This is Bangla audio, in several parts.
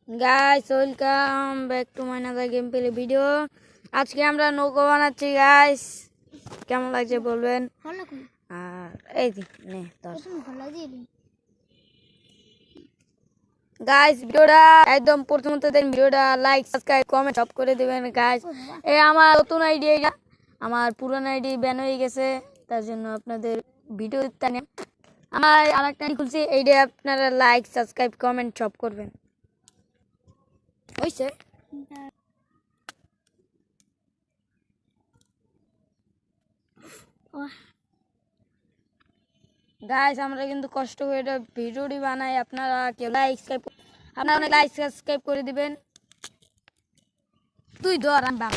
Guys welcome back to my another game play video. আজকে আমরা নৌকা বানাচ্ছি গাইস, কেমন লাগছে বলবেন। আর এই যে নে তোর গাইস ভিডিওটা একদম প্রথমত দেন, ভিডিওটা লাইক সাবস্ক্রাইব কমেন্ট সব করে দিবেন গাইস। এই আমার নতুন আইডি, আমার পুরানো আইডি ব্যান হয়ে গেছে, তার জন্য আপনাদের ভিডিও দিতে নেই। আমার আরেকটা আইডি খুলছি, এইটা আপনারা লাইক সাবস্ক্রাইব কমেন্ট সব করবেন। ওইছে গাইস আমরা কিন্তু কষ্ট করে এটা ভিডিওটি বানাই, আপনারা কেউ অনেক লাইক সাবস্ক্রাইব করে দিবেন। তুই ধর আমি বাস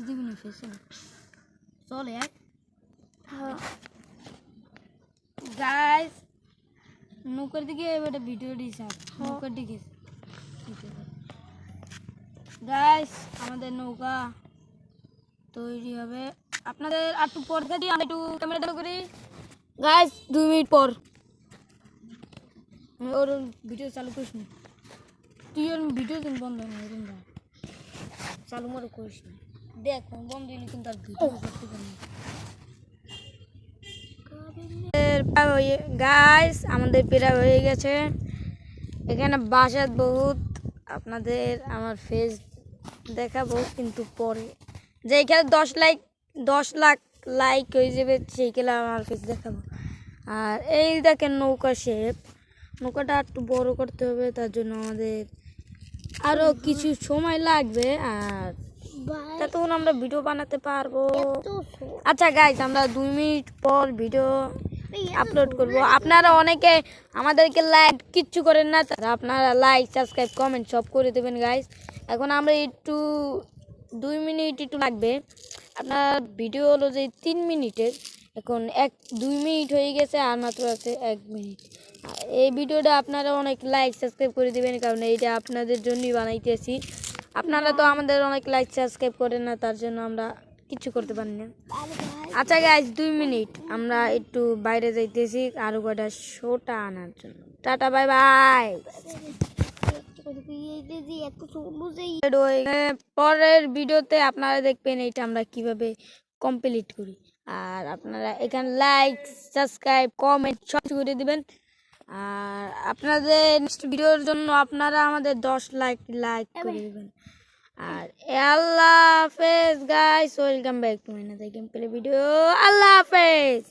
দিবি না ফেসে চলে গাইস নৌকার দিকে এবার ভিডিও দিয়েছে, নৌকার দিকে গাইস আমাদের নৌকা তৈরি হবে। আপনাদের একটু পর থেকে আমি একটু ক্যামেরা চালু করি গাইস, 2 মিনিট পর ওর ভিডিও চালু করিস না, তুই ওর ভিডিও কিন্তু বন্ধ হয় না, এরকম চালু মরে করিস না, দেখ বন্ধ দিলে কিন্তু আর ভিডিও করতে পারি। গাইস আমাদের প্রায় হয়ে গেছে, এখানে বাসাত বহুত আপনাদের আমার ফেস দেখাবো কিন্তু পরে, যেখানে 10 লাখ লাইক হয়ে যাবে সেইখানে আমার ফেস দেখাবো। আর এই দেখেন নৌকা শেপ, নৌকাটা একটু বড় করতে হবে, তার জন্য আমাদের আরো কিছু সময় লাগবে, আর ততক্ষণ আমরা ভিডিও বানাতে পারবো। আচ্ছা গাইস আমরা 2 মিনিট পর ভিডিও আপলোড করব। আপনারা অনেকে আমাদেরকে লাইক কিচ্ছু করেন না, আপনারা লাইক সাবস্ক্রাইব কমেন্ট সব করে দেবেন গাইস। এখন আমরা একটু 2 মিনিট একটু লাগবে, আপনার ভিডিও হলো যে 3 মিনিটের, এখন 2 মিনিট হয়ে গেছে আর মাত্র আছে 1 মিনিট। এই ভিডিওটা আপনারা অনেক লাইক সাবস্ক্রাইব করে দিবেন, কারণ এইটা আপনাদের জন্যই বানাইতেছি। আপনারা তো আমাদের অনেক লাইক সাবস্ক্রাইব করেন না, তার জন্য আমরা কিছু করতে পারি না। আচ্ছা গাইস 2 মিনিট আমরা একটু বাইরে যাইতেছি আরো কয়টা শোটা আনার জন্য। Tata bye bye. পরের ভিডিওতে আপনারা দেখবেন এইটা আমরা কিভাবে কমপ্লিট করি, আর আপনারা এখানে লাইক সাবস্ক্রাইব কমেন্ট সব করে দিবেন। আর আপনাদের নেক্সট ভিডিওর জন্য আপনারা আমাদের 10 লাইক করে দিবেন। আর আল্লাহ হাফেজ guys, welcome back to my next game play video. আল্লাহ হাফেজ।